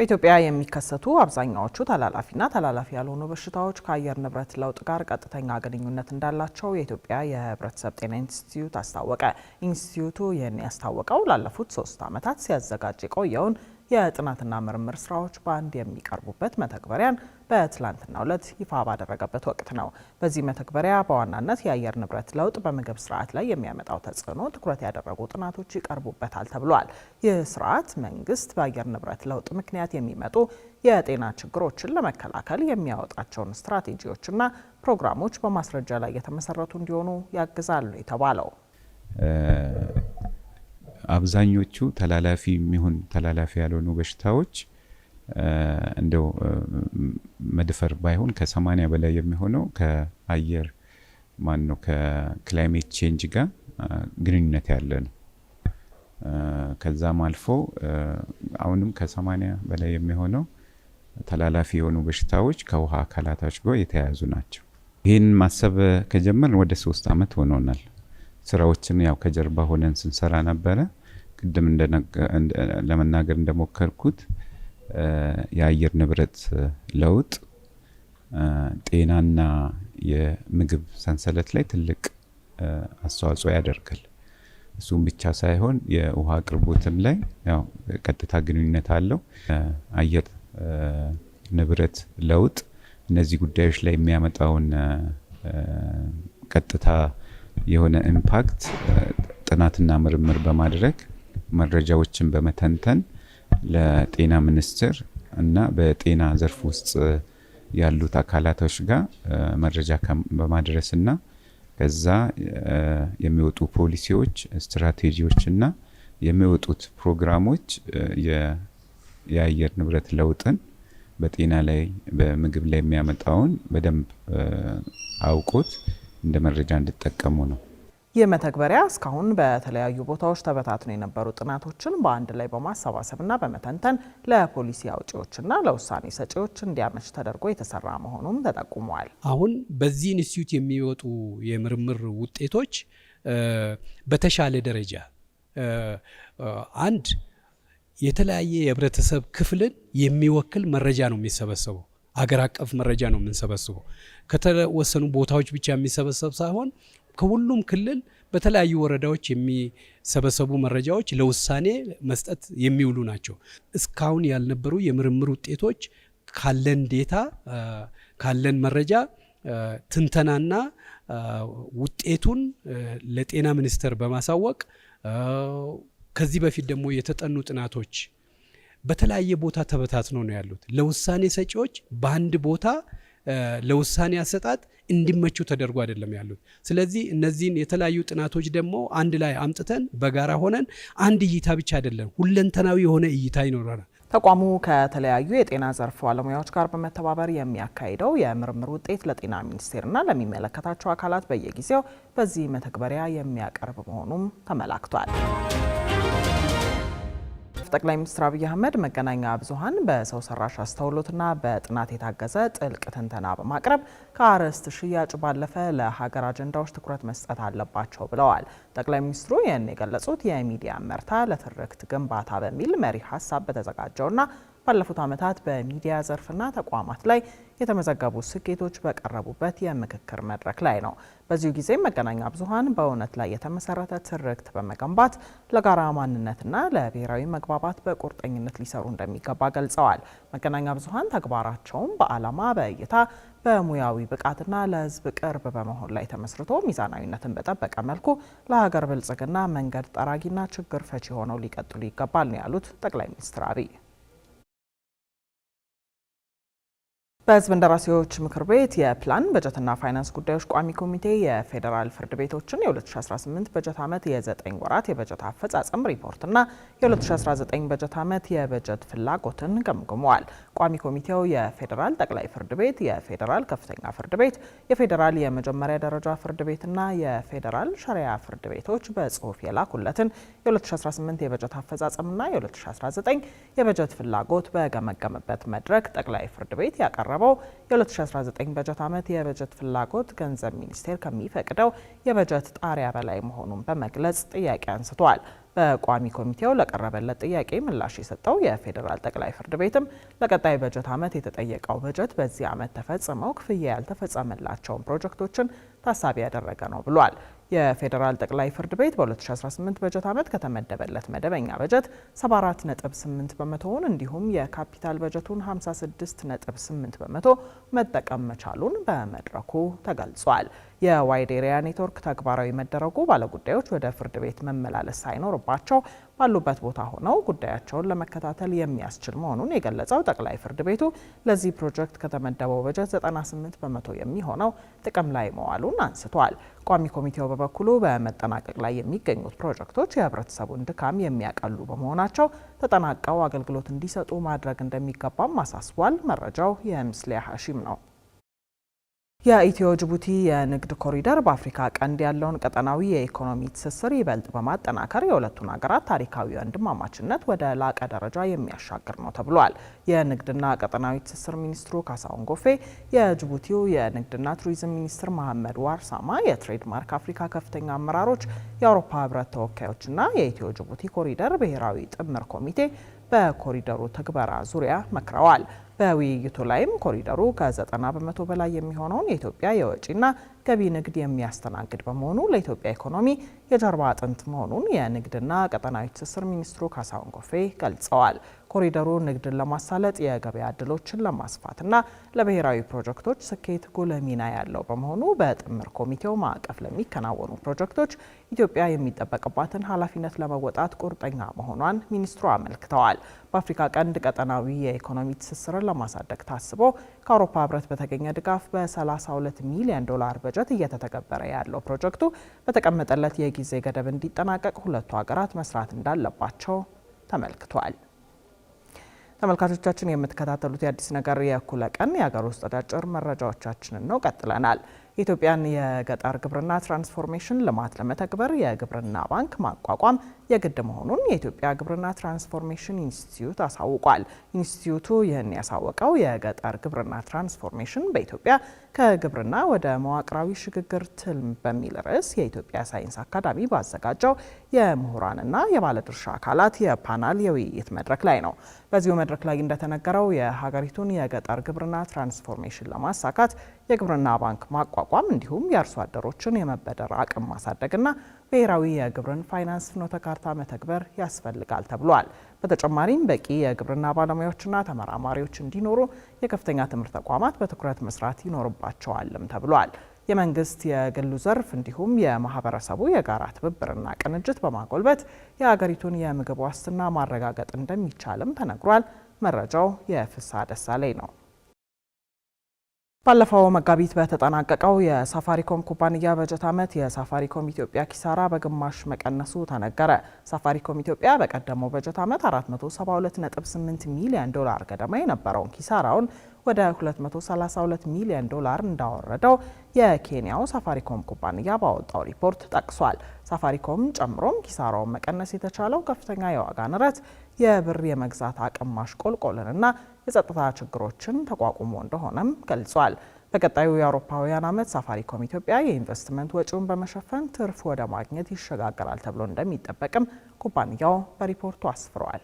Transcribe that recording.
በኢትዮጵያ የሚከሰቱ አብዛኛዎቹ ተላላፊና ተላላፊ ያልሆኑ በሽታዎች ከአየር ንብረት ለውጥ ጋር ቀጥተኛ ግንኙነት እንዳላቸው የኢትዮጵያ የሕብረተሰብ ጤና ኢንስቲትዩት አስታወቀ። ኢንስቲትዩቱ ይህን ያስታወቀው ላለፉት 3 ዓመታት ሲያዘጋጅ የቆየውን የጥናትና ምርምር ስራዎች በአንድ የሚቀርቡበት መተግበሪያን በትላንትናው ዕለት ይፋ ባደረገበት ወቅት ነው። በዚህ መተግበሪያ በዋናነት የአየር ንብረት ለውጥ በምግብ ስርዓት ላይ የሚያመጣው ተጽዕኖ ትኩረት ያደረጉ ጥናቶች ይቀርቡበታል ተብሏል። ይህ ስርዓት መንግስት በአየር ንብረት ለውጥ ምክንያት የሚመጡ የጤና ችግሮችን ለመከላከል የሚያወጣቸውን ስትራቴጂዎችና ፕሮግራሞች በማስረጃ ላይ የተመሰረቱ እንዲሆኑ ያግዛል የተባለው አብዛኞቹ ተላላፊ የሚሆን ተላላፊ ያልሆኑ በሽታዎች እንደው መድፈር ባይሆን ከ80 በላይ የሚሆነው ከአየር ከክላይሜት ቼንጅ ጋር ግንኙነት ያለ ነው። ከዛም አልፎ አሁንም ከ80 በላይ የሚሆነው ተላላፊ የሆኑ በሽታዎች ከውሃ አካላቶች ጋር የተያያዙ ናቸው። ይህን ማሰብ ከጀመርን ወደ 3 ዓመት ሆኖናል። ስራዎችን ያው ከጀርባ ሆነን ስንሰራ ነበረ። ቅድም ለመናገር እንደሞከርኩት የአየር ንብረት ለውጥ ጤናና የምግብ ሰንሰለት ላይ ትልቅ አስተዋጽኦ ያደርጋል። እሱም ብቻ ሳይሆን የውሃ አቅርቦትም ላይ ያው ቀጥታ ግንኙነት አለው። አየር ንብረት ለውጥ እነዚህ ጉዳዮች ላይ የሚያመጣውን ቀጥታ የሆነ ኢምፓክት ጥናትና ምርምር በማድረግ መረጃዎችን በመተንተን ለጤና ሚኒስቴር እና በጤና ዘርፍ ውስጥ ያሉት አካላቶች ጋር መረጃ በማድረስና ከዛ የሚወጡ ፖሊሲዎች፣ ስትራቴጂዎችና የሚወጡት ፕሮግራሞች የአየር ንብረት ለውጥን በጤና ላይ በምግብ ላይ የሚያመጣውን በደንብ አውቆት እንደ መረጃ እንድጠቀሙ ነው። ይህ መተግበሪያ እስካሁን በተለያዩ ቦታዎች ተበታትነው የነበሩ ጥናቶችን በአንድ ላይ በማሰባሰብና በመተንተን ለፖሊሲ አውጪዎችና ለውሳኔ ሰጪዎች እንዲያመች ተደርጎ የተሰራ መሆኑም ተጠቁሟል። አሁን በዚህ ኢንስቲትዩት የሚወጡ የምርምር ውጤቶች በተሻለ ደረጃ አንድ የተለያየ የህብረተሰብ ክፍልን የሚወክል መረጃ ነው የሚሰበሰበው። አገር አቀፍ መረጃ ነው የምንሰበስበው። ከተወሰኑ ቦታዎች ብቻ የሚሰበሰብ ሳይሆን ከሁሉም ክልል በተለያዩ ወረዳዎች የሚሰበሰቡ መረጃዎች ለውሳኔ መስጠት የሚውሉ ናቸው። እስካሁን ያልነበሩ የምርምር ውጤቶች ካለን ዴታ ካለን መረጃ ትንተናና ውጤቱን ለጤና ሚኒስቴር በማሳወቅ ከዚህ በፊት ደግሞ የተጠኑ ጥናቶች በተለያየ ቦታ ተበታትነው ነው ያሉት። ለውሳኔ ሰጪዎች በአንድ ቦታ ለውሳኔ አሰጣጥ እንዲመቹ ተደርጎ አይደለም ያሉት። ስለዚህ እነዚህን የተለያዩ ጥናቶች ደግሞ አንድ ላይ አምጥተን በጋራ ሆነን አንድ እይታ ብቻ አይደለም ሁለንተናዊ የሆነ እይታ ይኖረናል። ተቋሙ ከተለያዩ የጤና ዘርፍ ባለሙያዎች ጋር በመተባበር የሚያካሂደው የምርምር ውጤት ለጤና ሚኒስቴርና ለሚመለከታቸው አካላት በየጊዜው በዚህ መተግበሪያ የሚያቀርብ መሆኑም ተመላክቷል። ጠቅላይ ሚኒስትር አብይ አህመድ መገናኛ ብዙኃን በሰው ሰራሽ አስተውሎትና በጥናት የታገዘ ጥልቅ ትንተና በማቅረብ ከአርዕስት ሽያጭ ባለፈ ለሀገር አጀንዳዎች ትኩረት መስጠት አለባቸው ብለዋል። ጠቅላይ ሚኒስትሩ ይህን የገለጹት የሚዲያ እመርታ ለትርክት ግንባታ በሚል መሪ ሀሳብ በተዘጋጀውና ባለፉት ዓመታት በሚዲያ ዘርፍና ተቋማት ላይ የተመዘገቡ ስኬቶች በቀረቡበት የምክክር መድረክ ላይ ነው። በዚሁ ጊዜ መገናኛ ብዙኃን በእውነት ላይ የተመሰረተ ትርክት በመገንባት ለጋራ ማንነትና ለብሔራዊ መግባባት በቁርጠኝነት ሊሰሩ እንደሚገባ ገልጸዋል። መገናኛ ብዙኃን ተግባራቸውም በዓላማ፣ በእይታ፣ በሙያዊ ብቃትና ለሕዝብ ቅርብ በመሆን ላይ ተመስርቶ ሚዛናዊነትን በጠበቀ መልኩ ለሀገር ብልጽግና መንገድ ጠራጊና ችግር ፈቺ ሆነው ሊቀጥሉ ይገባል ነው ያሉት ጠቅላይ ሚኒስትር አብይ። በሕዝብ እንደራሴዎች ምክር ቤት የፕላን በጀትና ፋይናንስ ጉዳዮች ቋሚ ኮሚቴ የፌዴራል ፍርድ ቤቶችን የ2018 በጀት ዓመት የ9 ወራት የበጀት አፈጻጸም ሪፖርትና የ2019 በጀት ዓመት የበጀት ፍላጎትን ገምግመዋል። ቋሚ ኮሚቴው የፌዴራል ጠቅላይ ፍርድ ቤት፣ የፌዴራል ከፍተኛ ፍርድ ቤት፣ የፌዴራል የመጀመሪያ ደረጃ ፍርድ ቤትና የፌዴራል ሸሪያ ፍርድ ቤቶች በጽሁፍ የላኩለትን የ2018 የበጀት አፈጻጸምና የ2019 የበጀት ፍላጎት በገመገመበት መድረክ ጠቅላይ ፍርድ ቤት ያቀረበው የቀረበው የ2019 በጀት ዓመት የበጀት ፍላጎት ገንዘብ ሚኒስቴር ከሚፈቅደው የበጀት ጣሪያ በላይ መሆኑን በመግለጽ ጥያቄ አንስተዋል። በቋሚ ኮሚቴው ለቀረበለት ጥያቄ ምላሽ የሰጠው የፌዴራል ጠቅላይ ፍርድ ቤትም ለቀጣይ በጀት ዓመት የተጠየቀው በጀት በዚህ ዓመት ተፈጽመው ክፍያ ያልተፈጸመላቸውን ፕሮጀክቶችን ታሳቢ ያደረገ ነው ብሏል። የፌዴራል ጠቅላይ ፍርድ ቤት በ2018 በጀት ዓመት ከተመደበለት መደበኛ በጀት 74.8 በመቶውን እንዲሁም የካፒታል በጀቱን 56.8 በመቶ መጠቀም መቻሉን በመድረኩ ተገልጿል። የዋይድ ኤሪያ ኔትወርክ ተግባራዊ መደረጉ ባለጉዳዮች ወደ ፍርድ ቤት መመላለስ ሳይኖርባቸው ባሉበት ቦታ ሆነው ጉዳያቸውን ለመከታተል የሚያስችል መሆኑን የገለጸው ጠቅላይ ፍርድ ቤቱ ለዚህ ፕሮጀክት ከተመደበው በጀት 98 በመቶ የሚሆነው ጥቅም ላይ መዋሉን አንስቷል። ቋሚ ኮሚቴው በበኩሉ በመጠናቀቅ ላይ የሚገኙት ፕሮጀክቶች የህብረተሰቡን ድካም የሚያቀሉ በመሆናቸው ተጠናቀው አገልግሎት እንዲሰጡ ማድረግ እንደሚገባም አሳስቧል። መረጃው የምስሊያ ሀሺም ነው። የኢትዮ ጅቡቲ የንግድ ኮሪደር በአፍሪካ ቀንድ ያለውን ቀጠናዊ የኢኮኖሚ ትስስር ይበልጥ በማጠናከር የሁለቱን ሀገራት ታሪካዊ ወንድማማችነት ወደ ላቀ ደረጃ የሚያሻግር ነው ተብሏል። የንግድና ቀጠናዊ ትስስር ሚኒስትሩ ካሳሁን ጎፌ፣ የጅቡቲው የንግድና ቱሪዝም ሚኒስትር መሐመድ ዋርሳማ፣ የትሬድማርክ አፍሪካ ከፍተኛ አመራሮች፣ የአውሮፓ ህብረት ተወካዮችና የኢትዮ ጅቡቲ ኮሪደር ብሔራዊ ጥምር ኮሚቴ በኮሪደሩ ትግበራ ዙሪያ መክረዋል። በውይይቱ ላይም ኮሪደሩ ከ90 በመቶ በላይ የሚሆነውን የኢትዮጵያ የወጪና ገቢ ንግድ የሚያስተናግድ በመሆኑ ለኢትዮጵያ ኢኮኖሚ የጀርባ አጥንት መሆኑን የንግድና ቀጠናዊ ትስስር ሚኒስትሩ ካሳሁን ጎፌ ገልጸዋል። ኮሪደሩ ንግድን ለማሳለጥ የገበያ እድሎችን ለማስፋትና ለብሔራዊ ፕሮጀክቶች ስኬት ጉልህ ሚና ያለው በመሆኑ በጥምር ኮሚቴው ማዕቀፍ ለሚከናወኑ ፕሮጀክቶች ኢትዮጵያ የሚጠበቅባትን ኃላፊነት ለመወጣት ቁርጠኛ መሆኗን ሚኒስትሩ አመልክተዋል። በአፍሪካ ቀንድ ቀጠናዊ የኢኮኖሚ ትስስርን ለማሳደግ ታስቦ ከአውሮፓ ህብረት በተገኘ ድጋፍ በ32 ሚሊዮን ዶላር በጀት እየተተገበረ ያለው ፕሮጀክቱ በተቀመጠለት የጊዜ ገደብ እንዲጠናቀቅ ሁለቱ ሀገራት መስራት እንዳለባቸው ተመልክቷል። ተመልካቾቻችን የምትከታተሉት የአዲስ ነገር የእኩለ ቀን የሀገር ውስጥ አጫጭር መረጃዎቻችንን ነው። ቀጥለናል። የኢትዮጵያን የገጠር ግብርና ትራንስፎርሜሽን ልማት ለመተግበር የግብርና ባንክ ማቋቋም የግድ መሆኑን የኢትዮጵያ ግብርና ትራንስፎርሜሽን ኢንስቲትዩት አሳውቋል። ኢንስቲትዩቱ ይህን ያሳወቀው የገጠር ግብርና ትራንስፎርሜሽን በኢትዮጵያ ከግብርና ወደ መዋቅራዊ ሽግግር ትልም በሚል ርዕስ የኢትዮጵያ ሳይንስ አካዳሚ ባዘጋጀው የምሁራንና የባለድርሻ አካላት የፓናል የውይይት መድረክ ላይ ነው። በዚሁ መድረክ ላይ እንደተነገረው የሀገሪቱን የገጠር ግብርና ትራንስፎርሜሽን ለማሳካት የግብርና ባንክ ማቋቋም እንዲሁም የአርሶ አደሮችን የመበደር አቅም ማሳደግና ብሔራዊ የግብርን ፋይናንስ ፍኖተ ካርታ መተግበር ያስፈልጋል ተብሏል። በተጨማሪም በቂ የግብርና ባለሙያዎችና ተመራማሪዎች እንዲኖሩ የከፍተኛ ትምህርት ተቋማት በትኩረት መስራት ይኖርባቸዋልም ተብሏል። የመንግስት የግሉ ዘርፍ እንዲሁም የማህበረሰቡ የጋራ ትብብርና ቅንጅት በማጎልበት የሀገሪቱን የምግብ ዋስትና ማረጋገጥ እንደሚቻልም ተነግሯል። መረጃው የፍሳ ደሳለኝ ነው። ባለፈው መጋቢት በተጠናቀቀው የሳፋሪኮም ኩባንያ በጀት ዓመት የሳፋሪኮም ኢትዮጵያ ኪሳራ በግማሽ መቀነሱ ተነገረ። ሳፋሪኮም ኢትዮጵያ በቀደመው በጀት ዓመት 472.8 ሚሊዮን ዶላር ገደማ የነበረውን ኪሳራውን ወደ 232 ሚሊዮን ዶላር እንዳወረደው የኬንያው ሳፋሪኮም ኩባንያ ባወጣው ሪፖርት ጠቅሷል። ሳፋሪኮም ጨምሮም ኪሳራውን መቀነስ የተቻለው ከፍተኛ የዋጋ ንረት፣ የብር የመግዛት አቅም ማሽቆልቆልንና የጸጥታ ችግሮችን ተቋቁሞ እንደሆነም ገልጿል። በቀጣዩ የአውሮፓውያን ዓመት ሳፋሪኮም ኢትዮጵያ የኢንቨስትመንት ወጪውን በመሸፈን ትርፍ ወደ ማግኘት ይሸጋገራል ተብሎ እንደሚጠበቅም ኩባንያው በሪፖርቱ አስፍሯል።